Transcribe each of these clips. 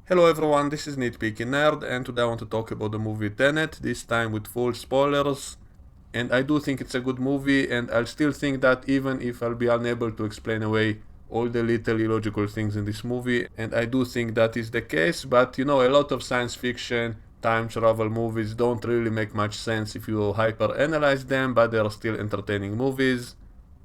Hello everyone, this is Nitpicking Nerd, and today I want to talk about the movie Tenet, this time with full spoilers. And I do think it's a good movie, and I'll still think that even if I'll be unable to explain away all the little illogical things in this movie, and I do think that is the case, but a lot of science fiction, time travel movies don't really make much sense if you hyper analyze them, but they are still entertaining movies.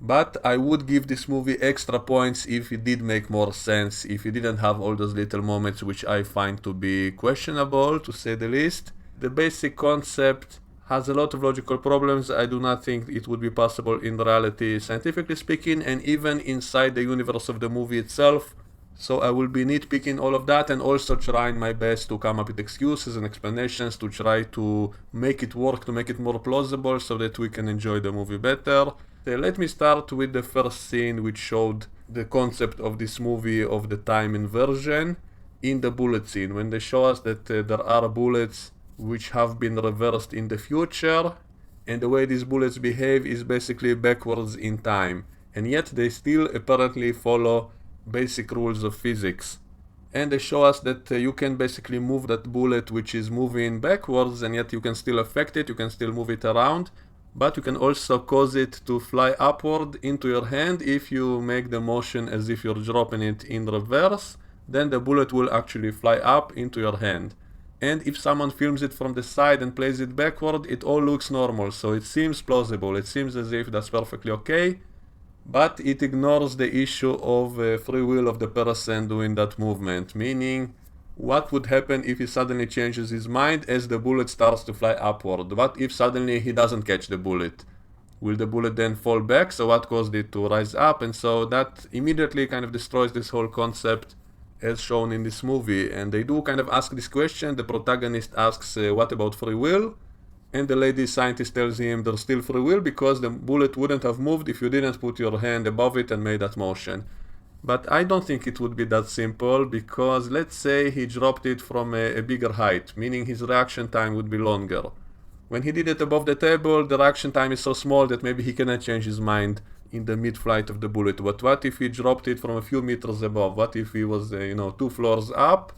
But I would give this movie extra points if it did make more sense, if it didn't have all those little moments which I find to be questionable, to say the least. The basic concept has a lot of logical problems. I do not think it would be possible in reality, scientifically speaking, and even inside the universe of the movie itself. So I will be nitpicking all of that and also trying my best to come up with excuses and explanations to try to make it work, to make it more plausible so that we can enjoy the movie better. Let me start with the first scene which showed the concept of this movie of the time inversion in the bullet scene, when they show us that there are bullets which have been reversed in the future, and the way these bullets behave is basically backwards in time, and yet they still apparently follow basic rules of physics. And they show us that you can basically move that bullet which is moving backwards, and yet you can still affect it, you can still move it around, but you can also cause it to fly upward into your hand if you make the motion as if you're dropping it in reverse. Then the bullet will actually fly up into your hand. And if someone films it from the side and plays it backward, it all looks normal, so it seems plausible, it seems as if that's perfectly okay, but it ignores the issue of free will of the person doing that movement, meaning what would happen if he suddenly changes his mind as the bullet starts to fly upward? What if suddenly he doesn't catch the bullet? Will the bullet then fall back? So what caused it to rise up? And so that immediately kind of destroys this whole concept as shown in this movie. And they do kind of ask this question. The protagonist asks, what about free will? And the lady scientist tells him there's still free will because the bullet wouldn't have moved if you didn't put your hand above it and made that motion. But I don't think it would be that simple, because let's say he dropped it from a bigger height, meaning his reaction time would be longer. When he did it above the table, the reaction time is so small that maybe he cannot change his mind in the mid-flight of the bullet. But what if he dropped it from a few meters above? What if he was, 2 floors up,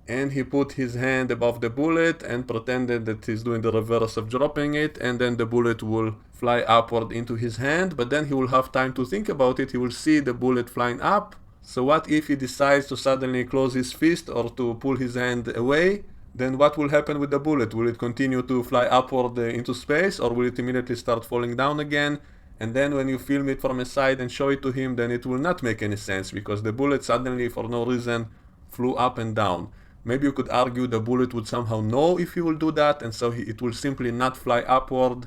and he put his hand above the bullet and pretended that he's doing the reverse of dropping it, and then the bullet will fly upward into his hand, but then he will have time to think about it, he will see the bullet flying up. So what if he decides to suddenly close his fist or to pull his hand away? Then what will happen with the bullet? Will it continue to fly upward into space, or will it immediately start falling down again? And then when you film it from a side and show it to him, then it will not make any sense, because the bullet suddenly, for no reason, flew up and down. Maybe you could argue the bullet would somehow know if he will do that, and so it will simply not fly upward.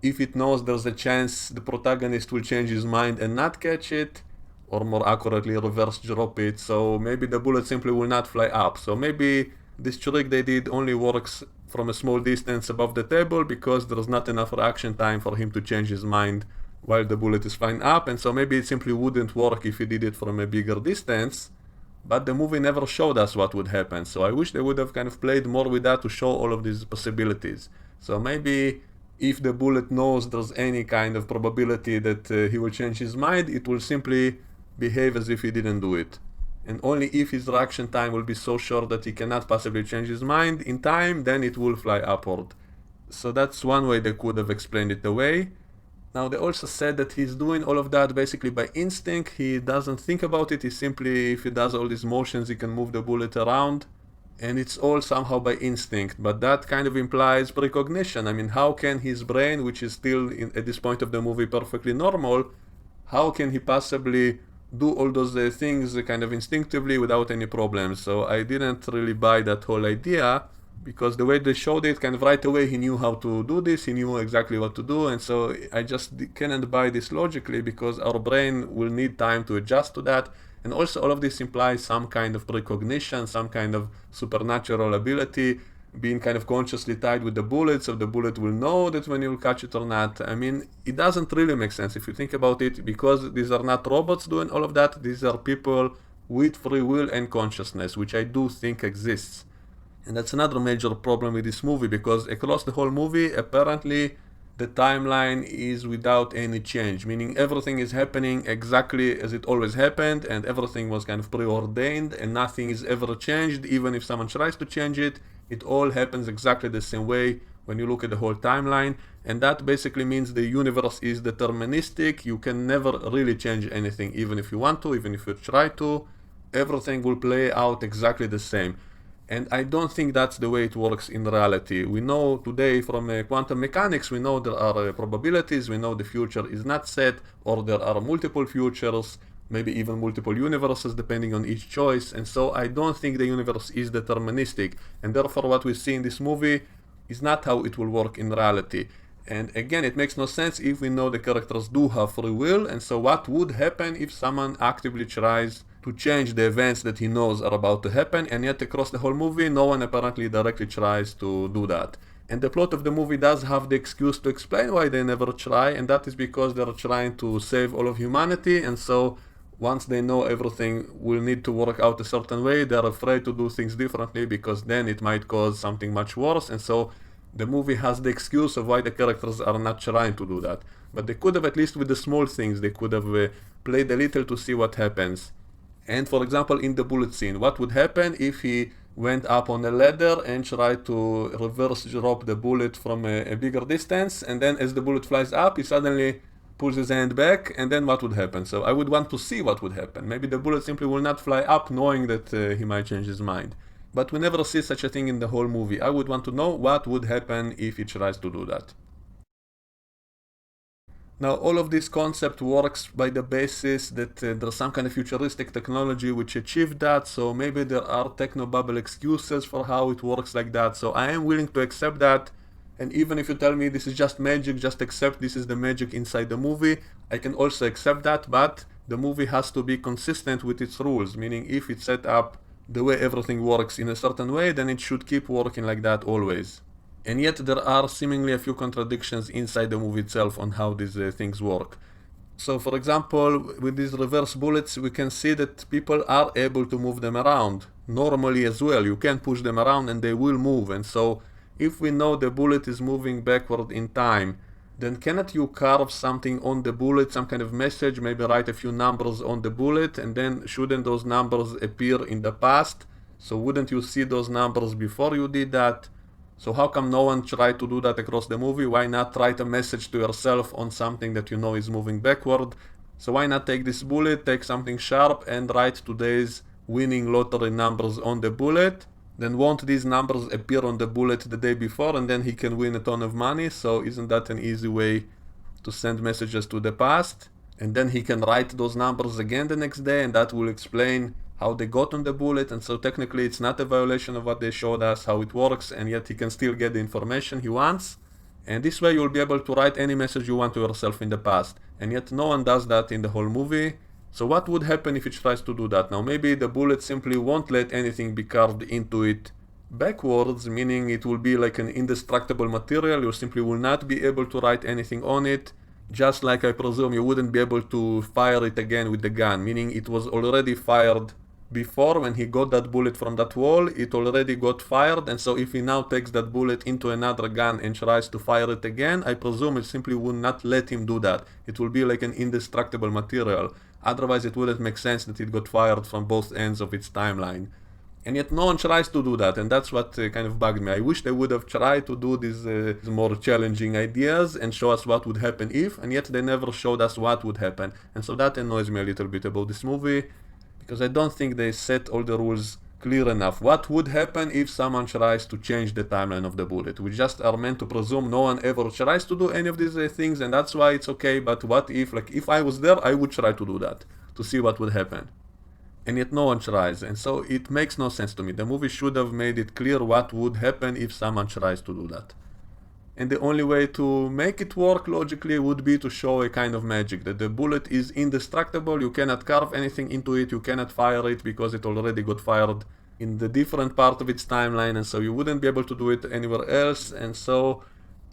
If it knows there's a chance the protagonist will change his mind and not catch it, or more accurately reverse drop it, so maybe the bullet simply will not fly up. So maybe this trick they did only works from a small distance above the table because there's not enough reaction time for him to change his mind while the bullet is flying up, and so maybe it simply wouldn't work if he did it from a bigger distance. But the movie never showed us what would happen, so I wish they would have kind of played more with that to show all of these possibilities. So maybe if the bullet knows there's any kind of probability that he will change his mind, it will simply behave as if he didn't do it. And only if his reaction time will be so short that he cannot possibly change his mind in time, then it will fly upward. So that's one way they could have explained it away. Now they also said that he's doing all of that basically by instinct. He doesn't think about it, he simply, if he does all these motions, he can move the bullet around, and it's all somehow by instinct. But that kind of implies precognition. I mean, how can his brain, which is still at this point of the movie perfectly normal, how can he possibly do all those things kind of instinctively without any problems? So I didn't really buy that whole idea, because the way they showed it, kind of right away he knew how to do this, he knew exactly what to do, and so I just cannot buy this logically, because our brain will need time to adjust to that. And also all of this implies some kind of precognition, some kind of supernatural ability, being kind of consciously tied with the bullet, so the bullet will know that when you'll catch it or not. I mean, it doesn't really make sense if you think about it, because these are not robots doing all of that, these are people with free will and consciousness, which I do think exists. And that's another major problem with this movie, because across the whole movie, apparently, the timeline is without any change, meaning everything is happening exactly as it always happened, and everything was kind of preordained, and nothing is ever changed. Even if someone tries to change it, it all happens exactly the same way when you look at the whole timeline. And that basically means the universe is deterministic. You can never really change anything, even if you want to, even if you try to. Everything will play out exactly the same. And I don't think that's the way it works in reality. We know today from quantum mechanics, we know there are probabilities, we know the future is not set, or there are multiple futures, maybe even multiple universes depending on each choice. And so I don't think the universe is deterministic. And therefore, what we see in this movie is not how it will work in reality. And again, it makes no sense if we know the characters do have free will. And so, what would happen if someone actively tries to change the events that he knows are about to happen? And yet, across the whole movie, no one apparently directly tries to do that. And the plot of the movie does have the excuse to explain why they never try, and that is because they're trying to save all of humanity. And so, once they know everything will need to work out a certain way, they're afraid to do things differently because then it might cause something much worse. And so the movie has the excuse of why the characters are not trying to do that. But they could have, at least with the small things, they could have played a little to see what happens. And for example, in the bullet scene, what would happen if he went up on a ladder and tried to reverse drop the bullet from a bigger distance, and then as the bullet flies up, he suddenly pulls his hand back, and then what would happen? So I would want to see what would happen. Maybe the bullet simply will not fly up, knowing that he might change his mind. But we never see such a thing in the whole movie. I would want to know what would happen if he tries to do that. Now, all of this concept works by the basis that there's some kind of futuristic technology which achieved that, so maybe there are technobabble excuses for how it works like that. So I am willing to accept that, and even if you tell me this is just magic, just accept this is the magic inside the movie, I can also accept that, but the movie has to be consistent with its rules, meaning if it's set up the way everything works in a certain way, then it should keep working like that always. And yet there are seemingly a few contradictions inside the movie itself on how these things work. So for example, with these reverse bullets, we can see that people are able to move them around. Normally as well, you can push them around and they will move. And so if we know the bullet is moving backward in time, then cannot you carve something on the bullet, some kind of message, maybe write a few numbers on the bullet, and then shouldn't those numbers appear in the past? So wouldn't you see those numbers before you did that? So how come no one tried to do that across the movie? Why not write a message to yourself on something that you know is moving backward? So why not take this bullet, take something sharp, and write today's winning lottery numbers on the bullet? Then won't these numbers appear on the bullet the day before, and then he can win a ton of money? So isn't that an easy way to send messages to the past? And then he can write those numbers again the next day, and that will explain how they got on the bullet. And so technically it's not a violation of what they showed us, how it works, and yet he can still get the information he wants. And this way you'll be able to write any message you want to yourself in the past. And yet no one does that in the whole movie. So what would happen if it tries to do that? Now maybe the bullet simply won't let anything be carved into it backwards, meaning it will be like an indestructible material. You simply will not be able to write anything on it. Just like I presume you wouldn't be able to fire it again with the gun, meaning it was already fired before. When he got that bullet from that wall, it already got fired, and so if he now takes that bullet into another gun and tries to fire it again, I presume it simply would not let him do that. It will be like an indestructible material. Otherwise it wouldn't make sense that it got fired from both ends of its timeline. And yet no one tries to do that, and that's what kind of bugged me. I wish they would have tried to do these more challenging ideas and show us what would happen if, and yet they never showed us what would happen. And so that annoys me a little bit about this movie, because I don't think they set all the rules clear enough. What would happen if someone tries to change the timeline of the bullet? We just are meant to presume no one ever tries to do any of these things, and that's why it's okay. But what if, like, if I was there, I would try to do that, to see what would happen. And yet no one tries, and so it makes no sense to me. The movie should have made it clear what would happen if someone tries to do that. And the only way to make it work logically would be to show a kind of magic, that the bullet is indestructible, you cannot carve anything into it, you cannot fire it because it already got fired in the different part of its timeline, and so you wouldn't be able to do it anywhere else. And so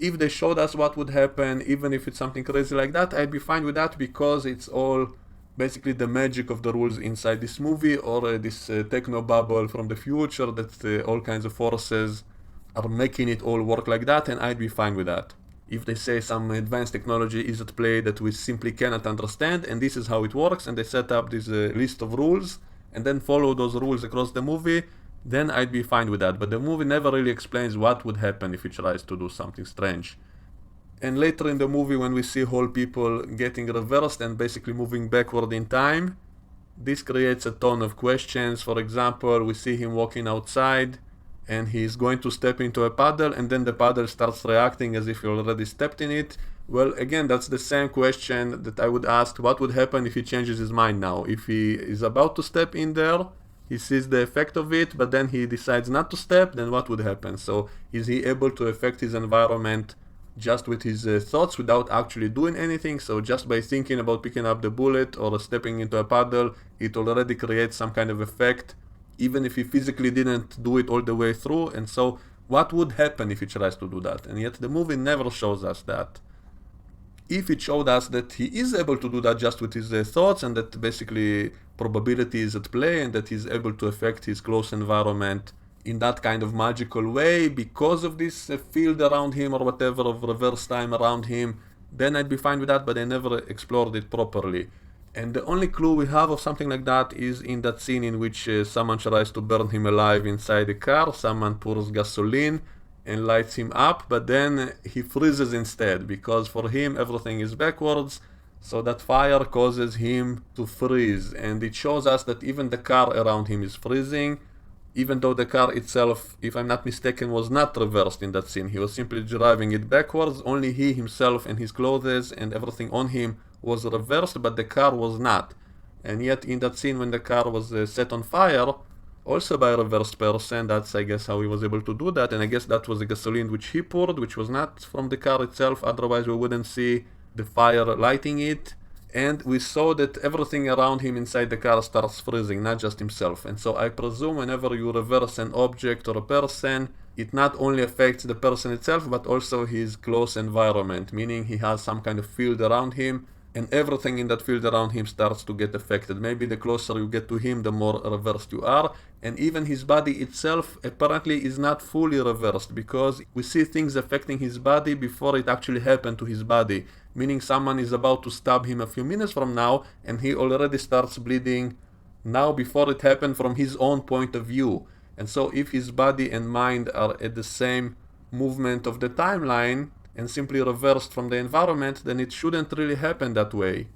if they showed us what would happen, even if it's something crazy like that, I'd be fine with that, because it's all basically the magic of the rules inside this movie, or this techno bubble from the future, that all kinds of forces are making it all work like that, and I'd be fine with that. if they say some advanced technology is at play that we simply cannot understand, and this is how it works, and they set up this list of rules, and then follow those rules across the movie, then I'd be fine with that. But the movie never really explains what would happen if he tries to do something strange. And later in the movie, when we see whole people getting reversed and basically moving backward in time, this creates a ton of questions. For example, we see him walking outside and he's going to step into a puddle, and then the puddle starts reacting as if he already stepped in it. Well, again, that's the same question that I would ask: what would happen if he changes his mind now? If he is about to step in there, he sees the effect of it, but then he decides not to step, then what would happen? So is he able to affect his environment just with his thoughts without actually doing anything? So just by thinking about picking up the bullet or stepping into a puddle, it already creates some kind of effect, even if he physically didn't do it all the way through. And so what would happen if he tries to do that? And yet the movie never shows us that. If it showed us that he is able to do that just with his thoughts, and that basically probability is at play, and that he's able to affect his close environment in that kind of magical way because of this field around him or whatever of reverse time around him, then I'd be fine with that, but they never explored it properly. And the only clue we have of something like that is in that scene in which someone tries to burn him alive inside the car. Someone pours gasoline and lights him up, but then he freezes instead, because for him everything is backwards, so that fire causes him to freeze. And it shows us that even the car around him is freezing, even though the car itself, if I'm not mistaken, was not reversed in that scene. He was simply driving it backwards. Only he himself and his clothes and everything on him was reversed, but the car was not. And yet in that scene when the car was set on fire, also by a reversed person, that's I guess how he was able to do that. And I guess that was the gasoline which he poured, which was not from the car itself, otherwise we wouldn't see the fire lighting it. And we saw that everything around him inside the car starts freezing, not just himself. And so I presume whenever you reverse an object or a person, it not only affects the person itself, but also his close environment, meaning he has some kind of field around him, and everything in that field around him starts to get affected. Maybe the closer you get to him, the more reversed you are. And even his body itself apparently is not fully reversed, because we see things affecting his body before it actually happened to his body. Meaning someone is about to stab him a few minutes from now, and he already starts bleeding now before it happened from his own point of view. And so if his body and mind are at the same movement of the timeline, and simply reversed from the environment, then it shouldn't really happen that way.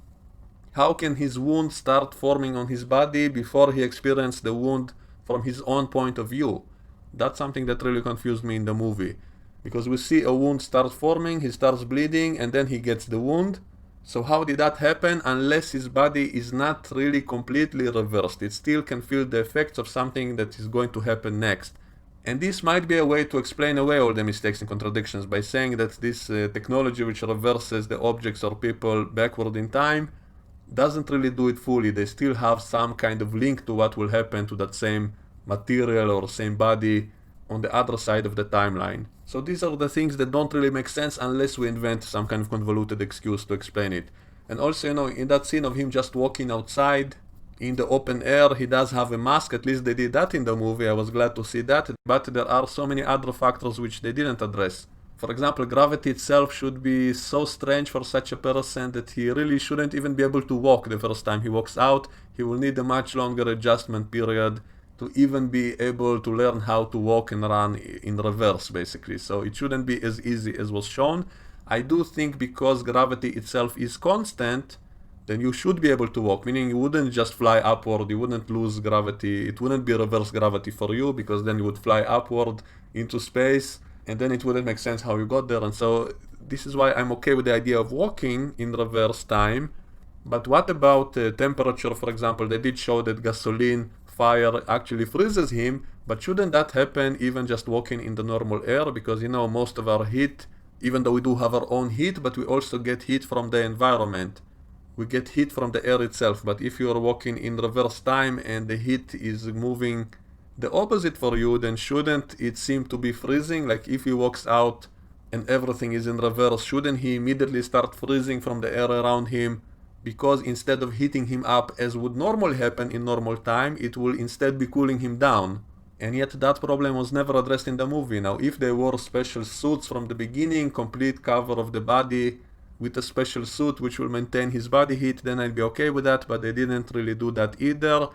How can his wound start forming on his body before he experienced the wound from his own point of view? That's something that really confused me in the movie. Because we see a wound start forming, he starts bleeding, and then he gets the wound. So how did that happen unless his body is not really completely reversed? It still can feel the effects of something that is going to happen next. And this might be a way to explain away all the mistakes and contradictions by saying that this technology which reverses the objects or people backward in time doesn't really do it fully. They still have some kind of link to what will happen to that same material or same body on the other side of the timeline. So these are the things that don't really make sense unless we invent some kind of convoluted excuse to explain it. And also, in that scene of him just walking outside in the open air, he does have a mask. At least they did that in the movie. I was glad to see that. But there are so many other factors which they didn't address. For example, gravity itself should be so strange for such a person that he really shouldn't even be able to walk the first time he walks out. He will need a much longer adjustment period to even be able to learn how to walk and run in reverse, basically. So it shouldn't be as easy as was shown. I do think because gravity itself is constant, then you should be able to walk, meaning you wouldn't just fly upward, you wouldn't lose gravity, it wouldn't be reverse gravity for you, because then you would fly upward into space, and then it wouldn't make sense how you got there. And so this is why I'm okay with the idea of walking in reverse time. But what about temperature, for example? They did show that gasoline fire actually freezes him, but shouldn't that happen even just walking in the normal air? Because most of our heat, even though we do have our own heat, but we also get heat from the environment. We get heat from the air itself. But if you're walking in reverse time and the heat is moving the opposite for you, then shouldn't it seem to be freezing? Like if he walks out and everything is in reverse, shouldn't he immediately start freezing from the air around him? Because instead of heating him up as would normally happen in normal time, it will instead be cooling him down. And yet that problem was never addressed in the movie. Now, if they wore special suits from the beginning, complete cover of the body with a special suit which will maintain his body heat, then I'd be okay with that, but they didn't really do that either.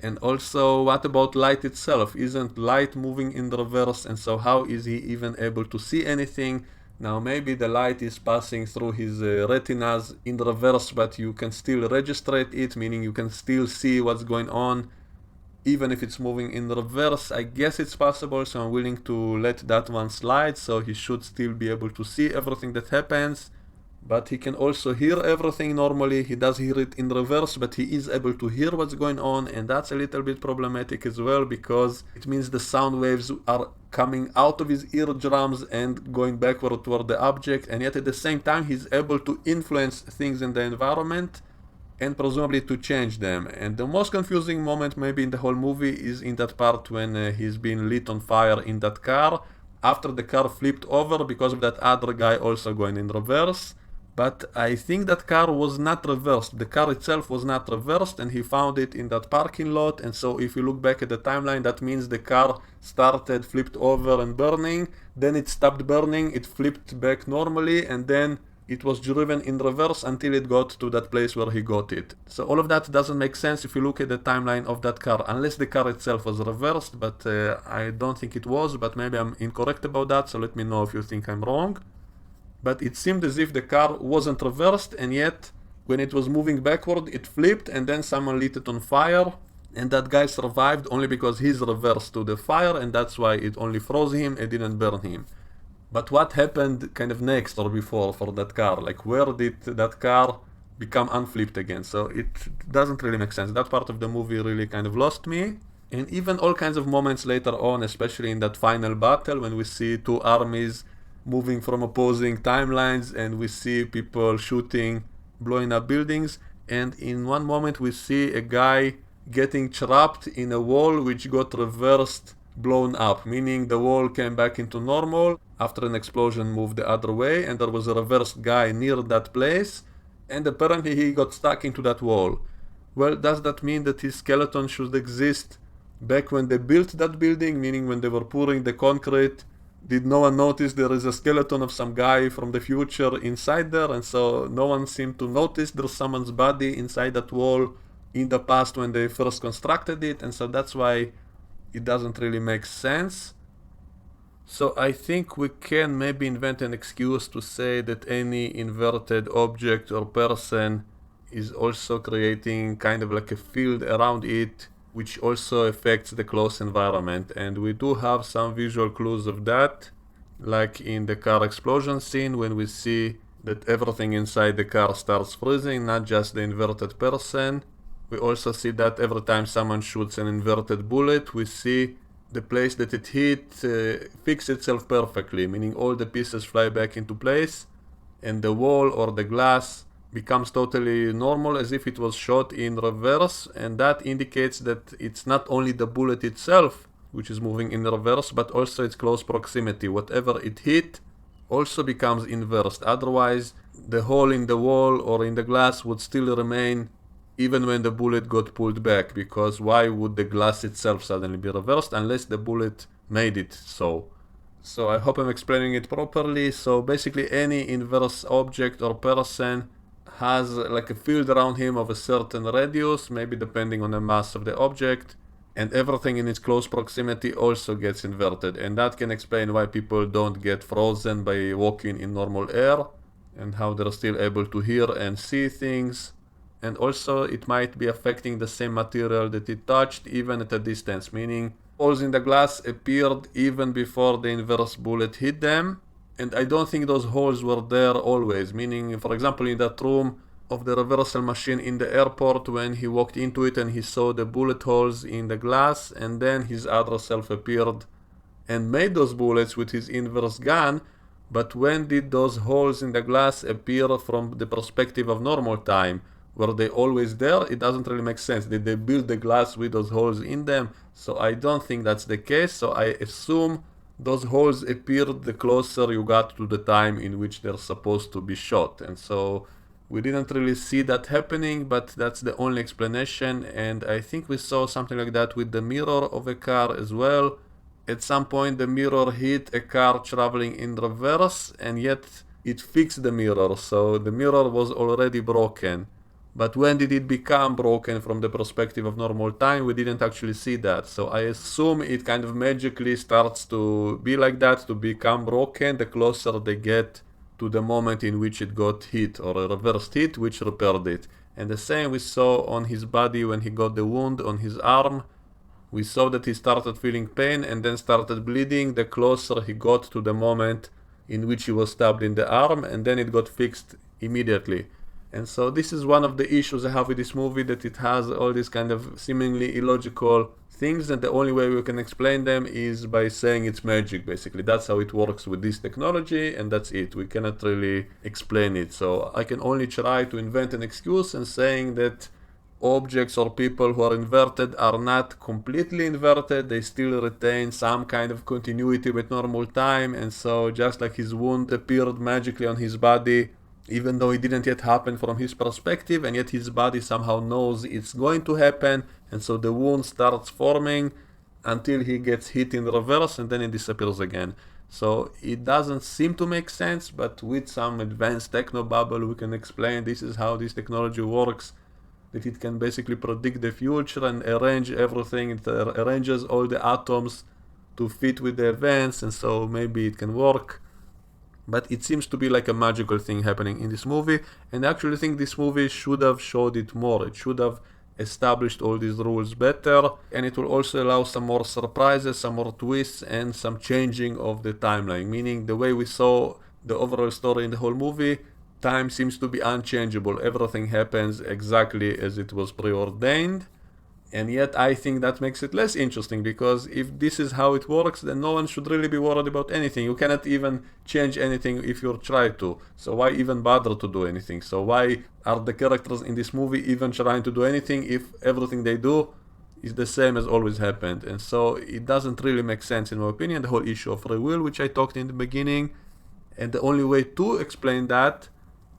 And also, what about light itself? Isn't light moving in the reverse? And so how is he even able to see anything? Now maybe the light is passing through his retinas in reverse, but you can still register it, meaning you can still see what's going on even if it's moving in reverse. I guess it's possible, so I'm willing to let that one slide, so he should still be able to see everything that happens. But he can also hear everything normally. He does hear it in reverse, but he is able to hear what's going on, and that's a little bit problematic as well, because it means the sound waves are coming out of his eardrums and going backward toward the object, and yet at the same time he's able to influence things in the environment and presumably to change them. And the most confusing moment maybe in the whole movie is in that part when he's being lit on fire in that car, after the car flipped over because of that other guy also going in reverse. But I think that car was not reversed. The car itself was not reversed, and he found it in that parking lot. And so if you look back at the timeline, that means the car started, flipped over and burning, then it stopped burning, it flipped back normally, and then it was driven in reverse until it got to that place where he got it. So all of that doesn't make sense if you look at the timeline of that car, unless the car itself was reversed, but I don't think it was, but maybe I'm incorrect about that, so let me know if you think I'm wrong. But it seemed as if the car wasn't reversed, and yet when it was moving backward, it flipped, and then someone lit it on fire, and that guy survived only because he's reversed to the fire, and that's why it only froze him, it didn't burn him. But what happened kind of next or before for that car? Like, where did that car become unflipped again? So it doesn't really make sense. That part of the movie really kind of lost me. And even all kinds of moments later on, especially in that final battle when we see two armies moving from opposing timelines and we see people shooting, blowing up buildings. And in one moment we see a guy getting trapped in a wall which got reversed, blown up, meaning the wall came back into normal after an explosion moved the other way, and there was a reversed guy near that place, and apparently he got stuck into that wall. Well, does that mean that his skeleton should exist back when they built that building, meaning when they were pouring the concrete? Did no one notice there is a skeleton of some guy from the future inside there, and so no one seemed to notice there's someone's body inside that wall in the past when they first constructed it, and so that's why it doesn't really make sense. So I think we can maybe invent an excuse to say that any inverted object or person is also creating kind of like a field around it, which also affects the close environment. And we do have some visual clues of that, like in the car explosion scene when we see that everything inside the car starts freezing, not just the inverted person. We also see that every time someone shoots an inverted bullet, we see the place that it hit fix itself perfectly, meaning all the pieces fly back into place, and the wall or the glass becomes totally normal as if it was shot in reverse, and that indicates that it's not only the bullet itself which is moving in reverse, but also its close proximity. Whatever it hit also becomes inversed. Otherwise, the hole in the wall or in the glass would still remain even when the bullet got pulled back, because why would the glass itself suddenly be reversed unless the bullet made it so? So I hope I'm explaining it properly. So basically any inverse object or person has like a field around him of a certain radius, maybe depending on the mass of the object, and everything in its close proximity also gets inverted, and that can explain why people don't get frozen by walking in normal air, and how they're still able to hear and see things. And also it might be affecting the same material that it touched even at a distance, meaning holes in the glass appeared even before the inverse bullet hit them, and I don't think those holes were there always, meaning for example in that room of the reversal machine in the airport, when he walked into it and he saw the bullet holes in the glass, and then his other self appeared and made those bullets with his inverse gun. But when did those holes in the glass appear from the perspective of normal time? Were they always there? It doesn't really make sense. Did they build the glass with those holes in them? So I don't think that's the case. So I assume those holes appeared the closer you got to the time in which they're supposed to be shot. And so We didn't really see that happening, but that's the only explanation, and I think we saw something like that with the mirror of a car as well. At some point, the mirror hit a car traveling in reverse, and yet it fixed the mirror, so the mirror was already broken. But when did it become broken from the perspective of normal time? We didn't actually see that. So I assume it kind of magically starts to be like that, to become broken the closer they get to the moment in which it got hit, or a reversed hit which repaired it. And the same we saw on his body when he got the wound on his arm. We saw that he started feeling pain and then started bleeding the closer he got to the moment in which he was stabbed in the arm, and then it got fixed immediately. And so this is one of the issues I have with this movie, that it has all these kind of seemingly illogical things, and the only way we can explain them is by saying it's magic, basically. That's how it works with this technology, and that's it. We cannot really explain it. So I can only try to invent an excuse and saying that objects or people who are inverted are not completely inverted. They still retain some kind of continuity with normal time, and so just like his wound appeared magically on his body, even though it didn't yet happen from his perspective, and yet his body somehow knows it's going to happen, and so the wound starts forming until he gets hit in reverse, and then it disappears again. So it doesn't seem to make sense, but with some advanced technobabble we can explain this is how this technology works, that it can basically predict the future and arrange everything. It arranges all the atoms to fit with the events, and so maybe it can work. But it seems to be like a magical thing happening in this movie, and I actually think this movie should have showed it more. It should have established all these rules better, and it will also allow some more surprises, some more twists, and some changing of the timeline. Meaning the way we saw the overall story in the whole movie, time seems to be unchangeable. Everything happens exactly as it was preordained. And yet I think that makes it less interesting, because if this is how it works, then no one should really be worried about anything. You cannot even change anything if you try to. So why even bother to do anything? So why are the characters in this movie even trying to do anything if everything they do is the same as always happened? And so it doesn't really make sense, in my opinion, the whole issue of free will, which I talked in the beginning. And the only way to explain that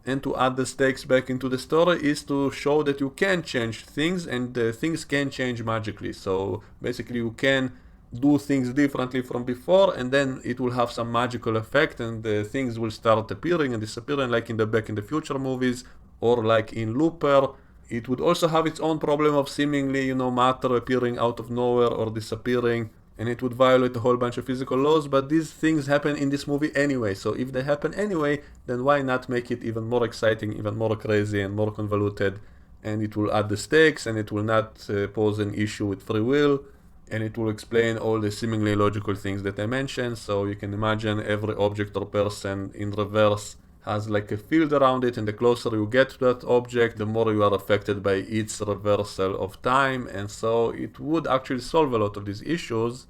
and to add the stakes back into the story is to show that you can change things, and things can change magically. So basically you can do things differently from before, and then it will have some magical effect, and things will start appearing and disappearing, like in the Back in the Future movies, or like in Looper. It would also have its own problem of seemingly, matter appearing out of nowhere or disappearing, and it would violate a whole bunch of physical laws, but these things happen in this movie anyway. So if they happen anyway, then why not make it even more exciting, even more crazy and more convoluted? And it will add the stakes, and it will not pose an issue with free will, and it will explain all the seemingly logical things that I mentioned. So you can imagine every object or person in reverse has like a field around it, and the closer you get to that object, the more you are affected by its reversal of time, and so it would actually solve a lot of these issues.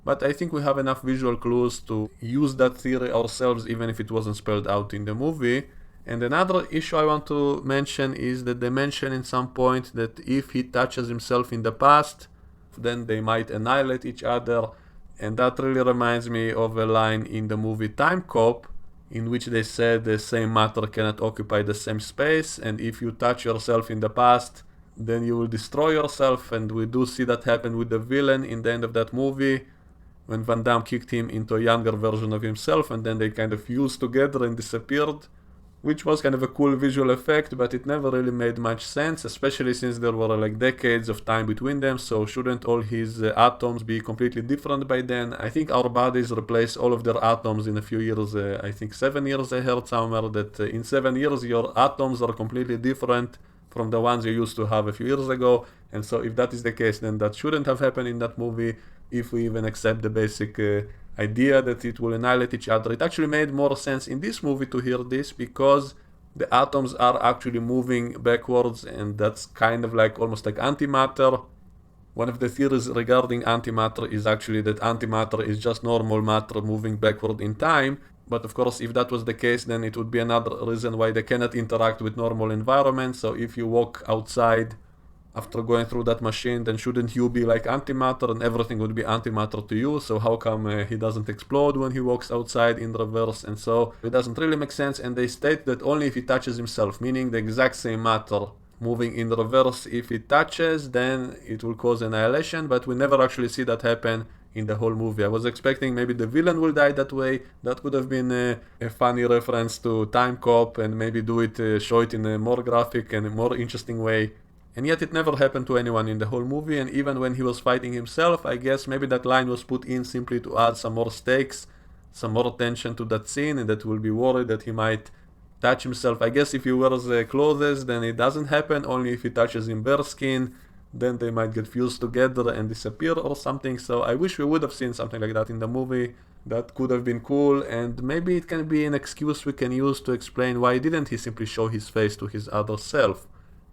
But I think we have enough visual clues to use that theory ourselves, even if it wasn't spelled out in the movie. And another issue I want to mention is that they mention in some point that if he touches himself in the past, then they might annihilate each other. And that really reminds me of a line in the movie Time Cop, in which they said the same matter cannot occupy the same space, and if you touch yourself in the past, then you will destroy yourself. And we do see that happen with the villain in the end of that movie, when Van Damme kicked him into a younger version of himself, and then they kind of fused together and disappeared, which was kind of a cool visual effect, but it never really made much sense, especially since there were like decades of time between them. So shouldn't all his atoms be completely different by then? I think our bodies replace all of their atoms in a few years. I think 7 years. I heard somewhere that in 7 years your atoms are completely different from the ones you used to have a few years ago. And so if that is the case, then that shouldn't have happened in that movie, if we even accept the basic idea that it will annihilate each other. It actually made more sense in this movie to hear this, because the atoms are actually moving backwards, and that's kind of like almost like antimatter. One of the theories regarding antimatter is actually that antimatter is just normal matter moving backward in time. But of course, if that was the case, then it would be another reason why they cannot interact with normal environments. So if you walk outside after going through that machine, then shouldn't you be like antimatter and everything would be antimatter to you? So how come he doesn't explode when he walks outside in reverse? And so it doesn't really make sense. And they state that only if he touches himself, meaning the exact same matter moving in reverse. If it touches, then it will cause annihilation, but we never actually see that happen in the whole movie. I was expecting maybe the villain will die that way. That could have been a funny reference to Time Cop, and maybe do it, show it in a more graphic and a more interesting way. And yet it never happened to anyone in the whole movie, and even when he was fighting himself, I guess maybe that line was put in simply to add some more stakes, some more attention to that scene, and that will be worried that he might touch himself. I guess if he wears clothes, then it doesn't happen. Only if he touches in bare skin, then they might get fused together and disappear or something. So I wish we would have seen something like that in the movie. That could have been cool, and maybe it can be an excuse we can use to explain why didn't he simply show his face to his other self.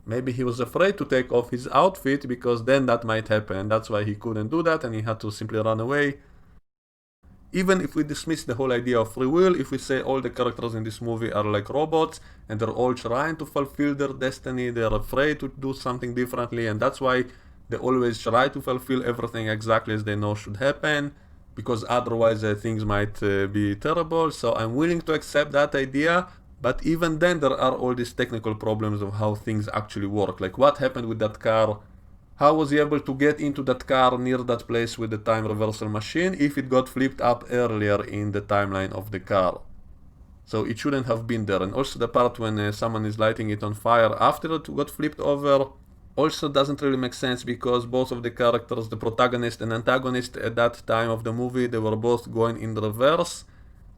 Maybe he was afraid to take off his outfit because then that might happen. That's why he couldn't do that and he had to simply run away. Even if we dismiss the whole idea of free will, if we say all the characters in this movie are like robots and they're all trying to fulfill their destiny, they're afraid to do something differently, and that's why they always try to fulfill everything exactly as they know should happen, because otherwise things might be terrible. So I'm willing to accept that idea. But even then, there are all these technical problems of how things actually work. Like what happened with that car? How was he able to get into that car near that place with the time reversal machine if it got flipped up earlier in the timeline of the car? So it shouldn't have been there. And also the part when someone is lighting it on fire after it got flipped over also doesn't really make sense, because both of the characters, the protagonist and antagonist at that time of the movie, they were both going in reverse.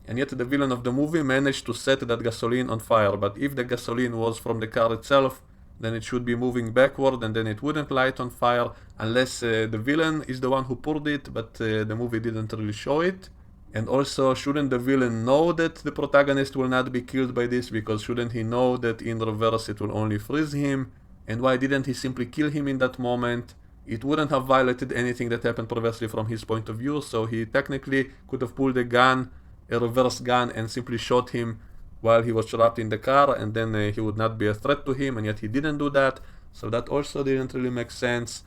And yet the villain of the movie managed to set that gasoline on fire. But if the gasoline was from the car itself, then it should be moving backward and then it wouldn't light on fire, unless the villain is the one who poured it, but the movie didn't really show it. And also, shouldn't the villain know that the protagonist will not be killed by this, because shouldn't he know that in reverse it will only freeze him? And why didn't he simply kill him in that moment? It wouldn't have violated anything that happened previously from his point of view, so he technically could have pulled a gun, a reverse gun, and simply shot him while he was trapped in the car, and then he would not be a threat to him, and yet he didn't do that. So that also didn't really make sense.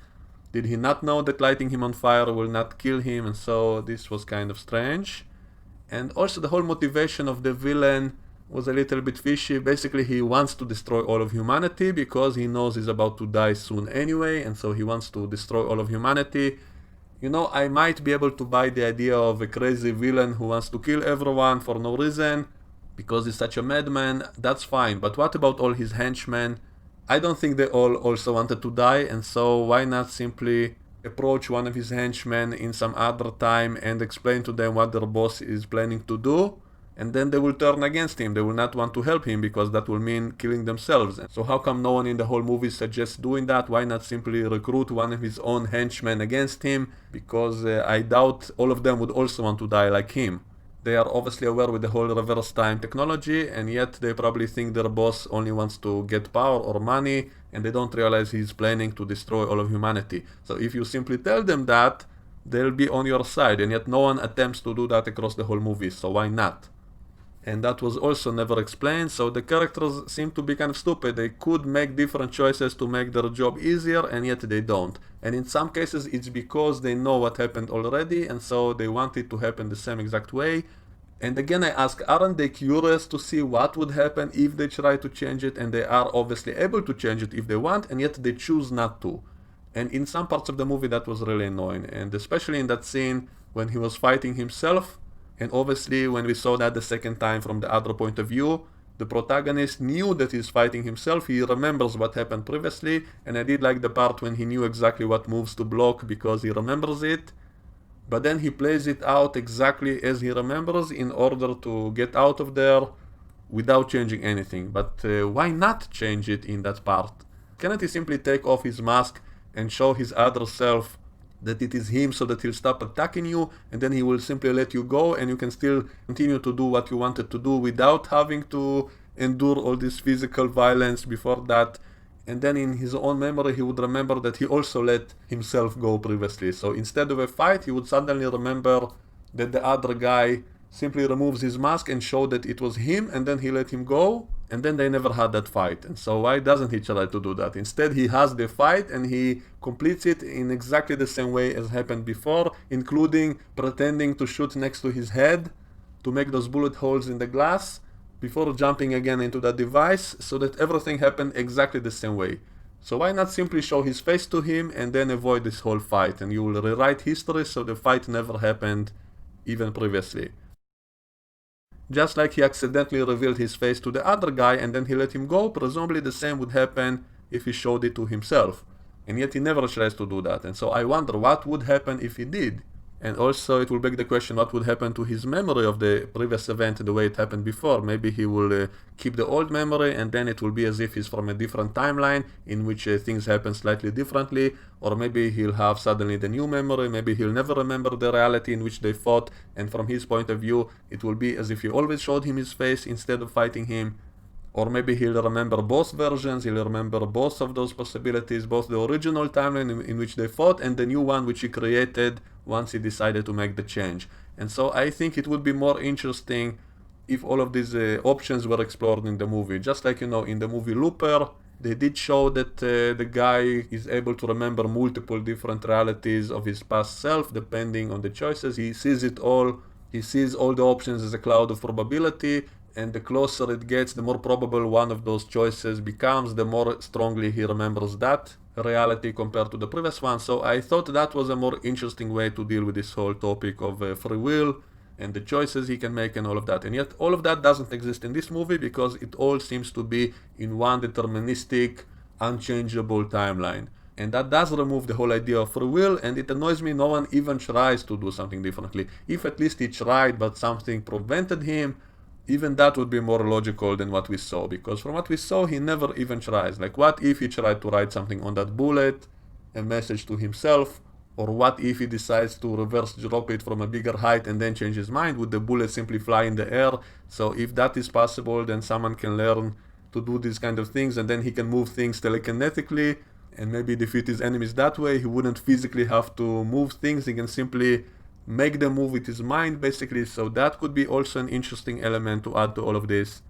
Did he not know that lighting him on fire will not kill him? And so this was kind of strange. And also the whole motivation of the villain was a little bit fishy. Basically, he wants to destroy all of humanity because he knows he's about to die soon anyway, and so he wants to destroy all of humanity. You know, I might be able to buy the idea of a crazy villain who wants to kill everyone for no reason because he's such a madman. That's fine. But what about all his henchmen? I don't think they all also wanted to die, and so why not simply approach one of his henchmen in some other time and explain to them what their boss is planning to do? And then they will turn against him. They will not want to help him because that will mean killing themselves. So how come no one in the whole movie suggests doing that? Why not simply recruit one of his own henchmen against him? Because I doubt all of them would also want to die like him. They are obviously aware with the whole reverse time technology, and yet they probably think their boss only wants to get power or money, and they don't realize he's planning to destroy all of humanity. So if you simply tell them that, they'll be on your side, and yet no one attempts to do that across the whole movie, so why not? And that was also never explained, so the characters seem to be kind of stupid. They could make different choices to make their job easier, and yet they don't. And in some cases it's because they know what happened already, and so they want it to happen the same exact way. And again I ask, aren't they curious to see what would happen if they try to change it? And they are obviously able to change it if they want, and yet they choose not to. And in some parts of the movie that was really annoying, and especially in that scene when he was fighting himself. And obviously when we saw that the second time from the other point of view, the protagonist knew that he's fighting himself. He remembers what happened previously, and I did like the part when he knew exactly what moves to block because he remembers it. But then he plays it out exactly as he remembers in order to get out of there without changing anything. But why not change it in that part? Can't he simply take off his mask and show his other self that it is him, so that he'll stop attacking you, and then he will simply let you go, and you can still continue to do what you wanted to do without having to endure all this physical violence before that. And then in his own memory he would remember that he also let himself go previously. So instead of a fight, he would suddenly remember that the other guy simply removes his mask and show that it was him, and then he let him go. and then they never had that fight. And so why doesn't he try to do that? Instead, he has the fight and he completes it in exactly the same way as happened before, including pretending to shoot next to his head to make those bullet holes in the glass before jumping again into that device, so that everything happened exactly the same way. So why not simply show his face to him and then avoid this whole fight, and you will rewrite history so the fight never happened even previously. Just like he accidentally revealed his face to the other guy and then he let him go, presumably the same would happen if he showed it to himself. And yet he never tries to do that. And so I wonder what would happen if he did. And also it will beg the question what would happen to his memory of the previous event the way it happened before. Maybe he will keep the old memory and then it will be as if he's from a different timeline in which things happen slightly differently. Or maybe he'll have suddenly the new memory, maybe he'll never remember the reality in which they fought, and from his point of view it will be as if you always showed him his face instead of fighting him. Or maybe he'll remember both versions, he'll remember both of those possibilities, both the original timeline in which they fought and the new one which he created once he decided to make the change. And so I think it would be more interesting if all of these options were explored in the movie. Just like, in the movie Looper, they did show that the guy is able to remember multiple different realities of his past self depending on the choices. He sees it all. He sees all the options as a cloud of probability, and the closer it gets, the more probable one of those choices becomes, the more strongly he remembers that reality compared to the previous one. So I thought that was a more interesting way to deal with this whole topic of free will and the choices he can make and all of that. And yet all of that doesn't exist in this movie because it all seems to be in one deterministic, unchangeable timeline. And that does remove the whole idea of free will, and it annoys me no one even tries to do something differently. If at least he tried but something prevented him, even that would be more logical than what we saw, because from what we saw he never even tries. Like, what if he tried to write something on that bullet, a message to himself? Or what if he decides to reverse drop it from a bigger height and then change his mind? Would the bullet simply fly in the air? So if that is possible, then someone can learn to do these kind of things, and then he can move things telekinetically and maybe defeat his enemies that way. He wouldn't physically have to move things, he can simply make them move with his mind basically. So that could be also an interesting element to add to all of this.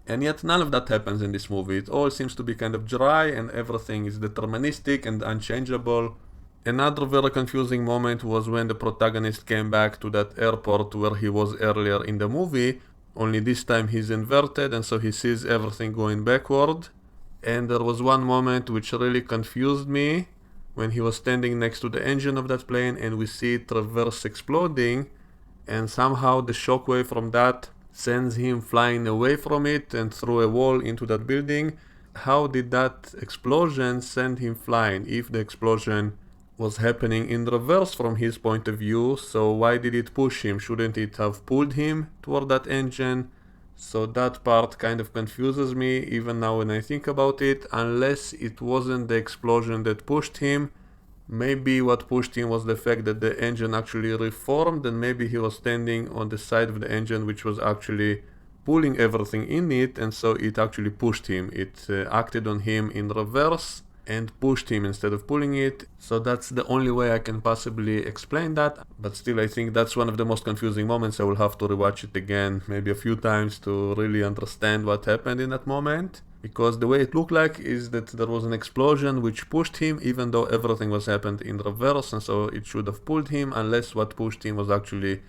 And yet none of that happens in this movie. It all seems to be kind of dry and everything is deterministic and unchangeable. Another very confusing moment was when the protagonist came back to that airport where he was earlier in the movie, only this time he's inverted and so he sees everything going backward. And there was one moment which really confused me when he was standing next to the engine of that plane and we see it reverse exploding, and somehow the shockwave from that sends him flying away from it and through a wall into that building. How did that explosion send him flying if the explosion was happening in reverse from his point of view? So why did it push him? Shouldn't it have pulled him toward that engine? So that part kind of confuses me even now when I think about it. Unless it wasn't the explosion that pushed him, maybe what pushed him was the fact that the engine actually reformed, and maybe he was standing on the side of the engine which was actually pulling everything in it, and so it actually pushed him. It acted on him in reverse and pushed him instead of pulling it. So that's the only way I can possibly explain that. But still, I think that's one of the most confusing moments. I will have to rewatch it again maybe a few times to really understand what happened in that moment. Because the way it looked like is that there was an explosion which pushed him, even though everything was happened in reverse, and so it should have pulled him, unless what pushed him was actually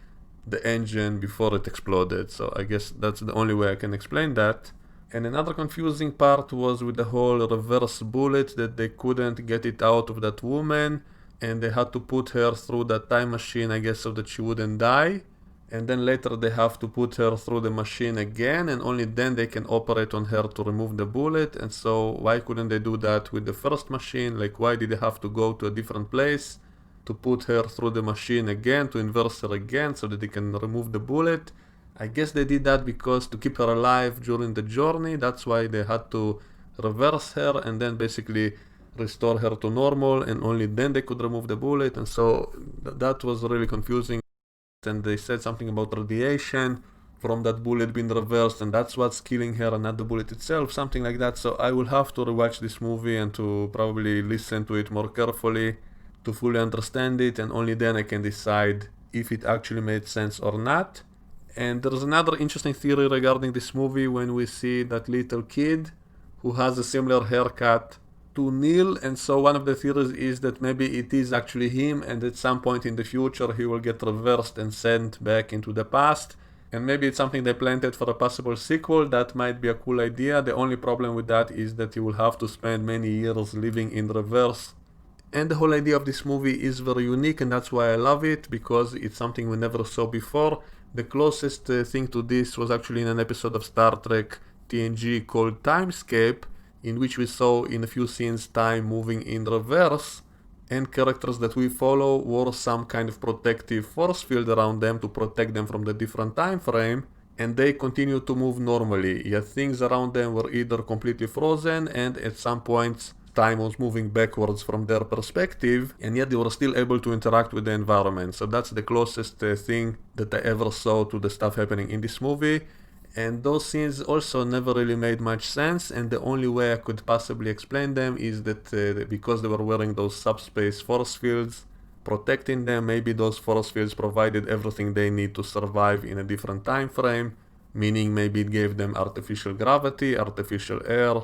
the engine before it exploded. So I guess that's the only way I can explain that. And another confusing part was with the whole reverse bullet, that they couldn't get it out of that woman and they had to put her through that time machine, I guess, so that she wouldn't die. And then later they have to put her through the machine again, and only then they can operate on her to remove the bullet. And so why couldn't they do that with the first machine? Like, why did they have to go to a different place to put her through the machine again, to inverse her again so that they can remove the bullet? I guess they did that because to keep her alive during the journey, that's why they had to reverse her and then basically restore her to normal, and only then they could remove the bullet. And so that was really confusing. And they said something about radiation from that bullet being reversed, and that's what's killing her and not the bullet itself, something like that. So I will have to rewatch this movie and to probably listen to it more carefully to fully understand it, and only then I can decide if it actually made sense or not. And there's another interesting theory regarding this movie when we see that little kid who has a similar haircut to Neil, and so one of the theories is that maybe it is actually him, and at some point in the future he will get reversed and sent back into the past. And maybe it's something they planted for a possible sequel. That might be a cool idea. The only problem with that is that you will have to spend many years living in reverse. And the whole idea of this movie is very unique, and that's why I love it, because it's something we never saw before. The closest thing to this was actually in an episode of Star Trek TNG called Timescape, in which we saw in a few scenes time moving in reverse, and characters that we follow wore some kind of protective force field around them to protect them from the different time frame, and they continued to move normally, yet things around them were either completely frozen, and at some points time was moving backwards from their perspective, and yet they were still able to interact with the environment. So that's the closest thing that I ever saw to the stuff happening in this movie. And those scenes also never really made much sense, and the only way I could possibly explain them is that because they were wearing those subspace force fields protecting them, maybe those force fields provided everything they need to survive in a different time frame, meaning maybe it gave them artificial gravity, artificial air,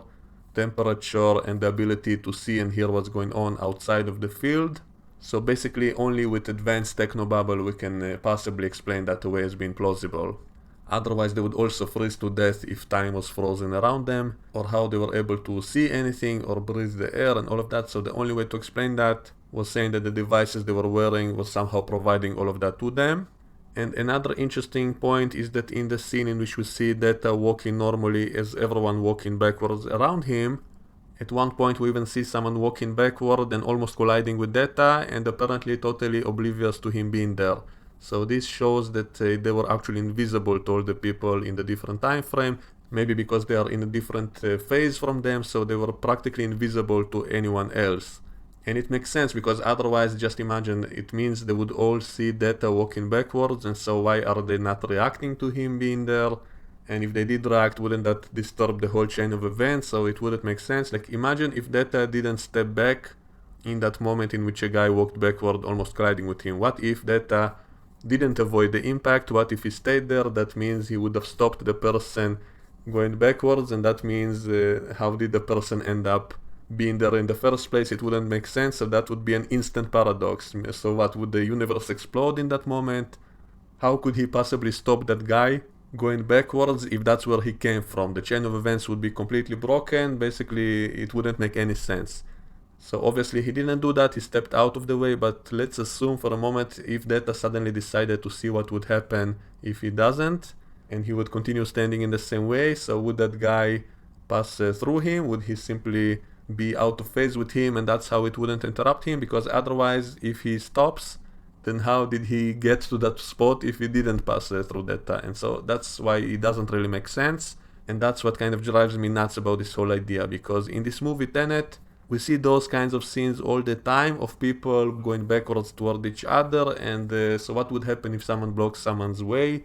temperature, and the ability to see and hear what's going on outside of the field. So basically only with advanced technobabble we can possibly explain that away as being plausible. Otherwise they would also freeze to death if time was frozen around them, or how they were able to see anything or breathe the air and all of that. So the only way to explain that was saying that the devices they were wearing was somehow providing all of that to them. And another interesting point is that in the scene in which we see Data walking normally as everyone walking backwards around him, at one point we even see someone walking backward and almost colliding with Data, and apparently totally oblivious to him being there. So this shows that they were actually invisible to all the people in the different time frame, maybe because they are in a different phase from them, so they were practically invisible to anyone else. And it makes sense, because otherwise, just imagine, it means they would all see Data walking backwards, and so why are they not reacting to him being there? And if they did react, wouldn't that disturb the whole chain of events? So it wouldn't make sense. Like, imagine if Data didn't step back in that moment in which a guy walked backward, almost colliding with him. What if Data didn't avoid the impact? What if he stayed there? That means he would have stopped the person going backwards, and that means how did the person end up being there in the first place? It wouldn't make sense, so that would be an instant paradox. So what, would the universe explode in that moment? How could he possibly stop that guy going backwards if that's where he came from? The chain of events would be completely broken. Basically, it wouldn't make any sense. So obviously he didn't do that, he stepped out of the way, but let's assume for a moment if Data suddenly decided to see what would happen if he doesn't, and he would continue standing in the same way. So would that guy pass through him? Would he simply be out of phase with him, and that's how it wouldn't interrupt him? Because otherwise, if he stops, then how did he get to that spot if he didn't pass through Data? And so that's why it doesn't really make sense, and that's what kind of drives me nuts about this whole idea, because in this movie Tenet, we see those kinds of scenes all the time of people going backwards toward each other, and so what would happen if someone blocks someone's way?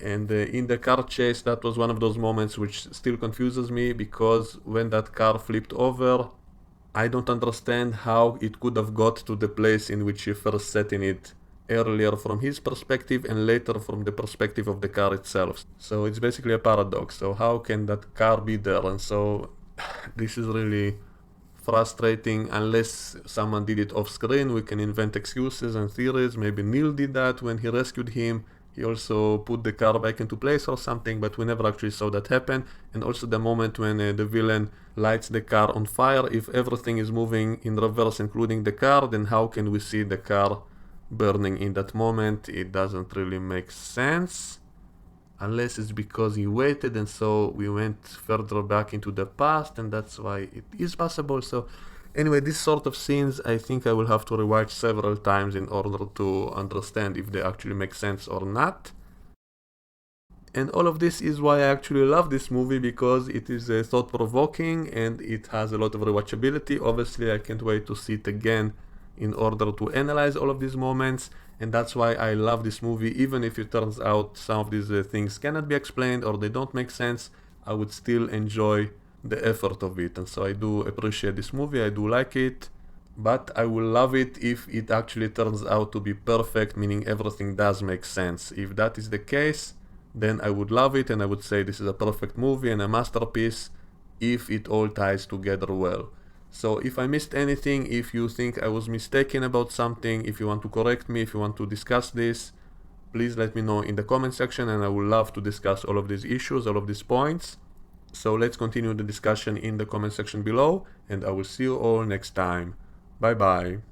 And in the car chase, that was one of those moments which still confuses me, because when that car flipped over, I don't understand how it could have got to the place in which he first sat in it earlier from his perspective and later from the perspective of the car itself. So it's basically a paradox. So how can that car be there? And so this is really frustrating. Unless someone did it off screen, we can invent excuses and theories. Maybe Neil did that when he rescued him. He also put the car back into place or something, but we never actually saw that happen. And also the moment when the villain lights the car on fire, if everything is moving in reverse including the car, then how can we see the car burning in that moment? It doesn't really make sense. Unless it's because he waited and so we went further back into the past, and that's why it is possible. So anyway, this sort of scenes I think I will have to rewatch several times in order to understand if they actually make sense or not. And all of this is why I actually love this movie, because it is thought-provoking and it has a lot of rewatchability. Obviously I can't wait to see it again in order to analyze all of these moments, and that's why I love this movie. Even if it turns out some of these things cannot be explained or they don't make sense, I would still enjoy the effort of it. And so I do appreciate this movie, I do like it, but I will love it if it actually turns out to be perfect, meaning everything does make sense. If that is the case, then I would love it and I would say this is a perfect movie and a masterpiece if it all ties together well. So if I missed anything, if you think I was mistaken about something, if you want to correct me, if you want to discuss this, please let me know in the comment section and I would love to discuss all of these issues, all of these points. So let's continue the discussion in the comment section below and I will see you all next time. Bye bye.